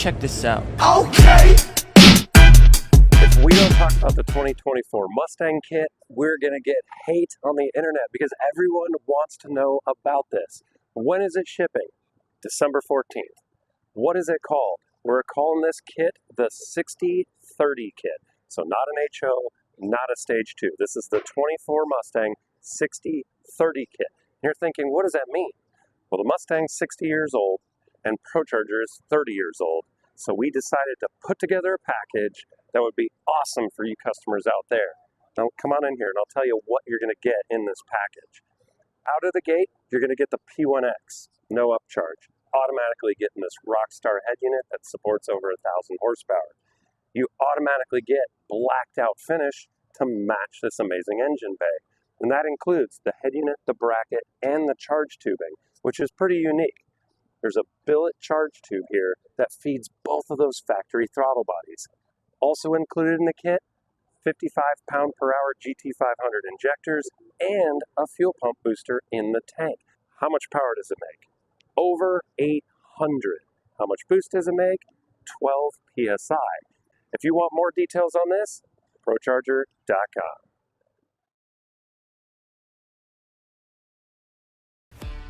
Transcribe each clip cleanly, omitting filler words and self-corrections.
check this out. Okay. If we don't talk about the 2024 Mustang kit, we're going to get hate on the internet because everyone wants to know about this. When is it shipping? December 14th. What is it called? We're calling this kit the 6030 kit. So not an HO, not a Stage 2. This is the 24 Mustang 6030 kit. And you're thinking, what does that mean? Well, the Mustang's 60 years old and ProCharger is 30 years old. So we decided to put together a package that would be awesome for you customers out there. Now come on in here and I'll tell you what you're going to get in this package. Out of the gate, you're going to get the P1X, no upcharge. Automatically getting this Rockstar head unit that supports over 1,000 horsepower. You automatically get blacked out finish to match this amazing engine bay. And that includes the head unit, the bracket, and the charge tubing, which is pretty unique. There's a billet charge tube here that feeds both of those factory throttle bodies. Also included in the kit, 55 pound-per-hour GT500 injectors and a fuel pump booster in the tank. How much power does it make? Over 800. How much boost does it make? 12 PSI. If you want more details on this, ProCharger.com.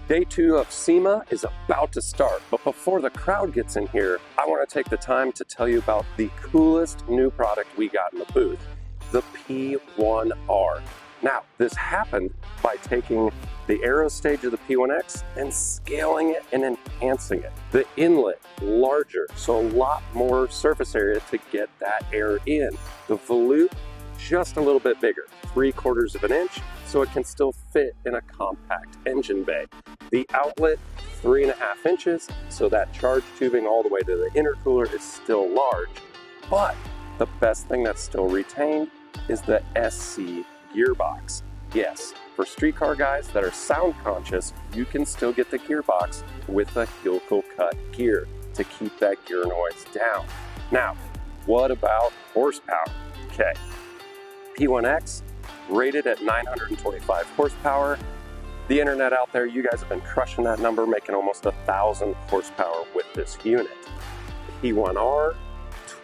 Day 2 of SEMA is about to start, but before the crowd gets in here, I want to take the time to tell you about the coolest new product we got in the booth, the P1R. Now, this happened by taking the aero stage of the P1X and scaling it and enhancing it. The inlet larger, so a lot more surface area to get that air in. The volute just a little bit bigger, 3/4 of an inch, so it can still fit in a compact engine bay. The outlet, 3.5 inches, so that charge tubing all the way to the intercooler is still large. But the best thing that's still retained is the SC gearbox. Yes, for street car guys that are sound conscious, you can still get the gearbox with a helical cut gear to keep that gear noise down. Now, what about horsepower? Okay, P1X rated at 925 horsepower. The internet out there, you guys have been crushing that number, making almost 1,000 horsepower with this unit. P1R,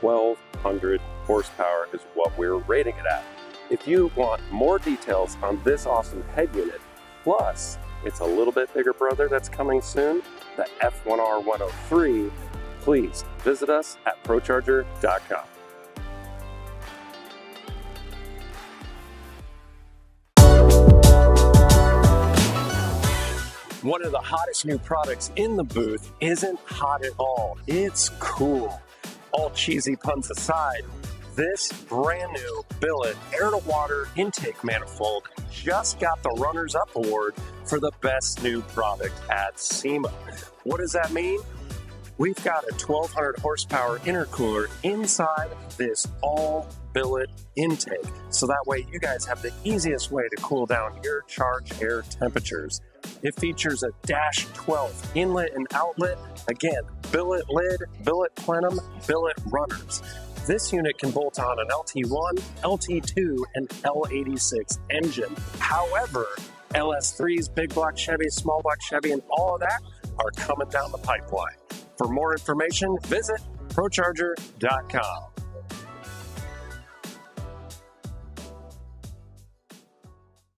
1,200 horsepower is what we're rating it at. If you want more details on this awesome head unit, plus it's a little bit bigger brother that's coming soon, the F1R 103, please visit us at ProCharger.com. One of the hottest new products in the booth isn't hot at all. It's cool. All cheesy puns aside, this brand new billet air-to-water intake manifold just got the Runners Up Award for the best new product at SEMA. What does that mean? We've got a 1,200 horsepower intercooler inside this all-billet intake, so that way you guys have the easiest way to cool down your charge air temperatures. It features a Dash 12 inlet and outlet. Again, billet lid, billet plenum, billet runners. This unit can bolt on an LT1, LT2, and L86 engine. However, LS3s, big block Chevy, small block Chevy, and all of that are coming down the pipeline. For more information, visit ProCharger.com.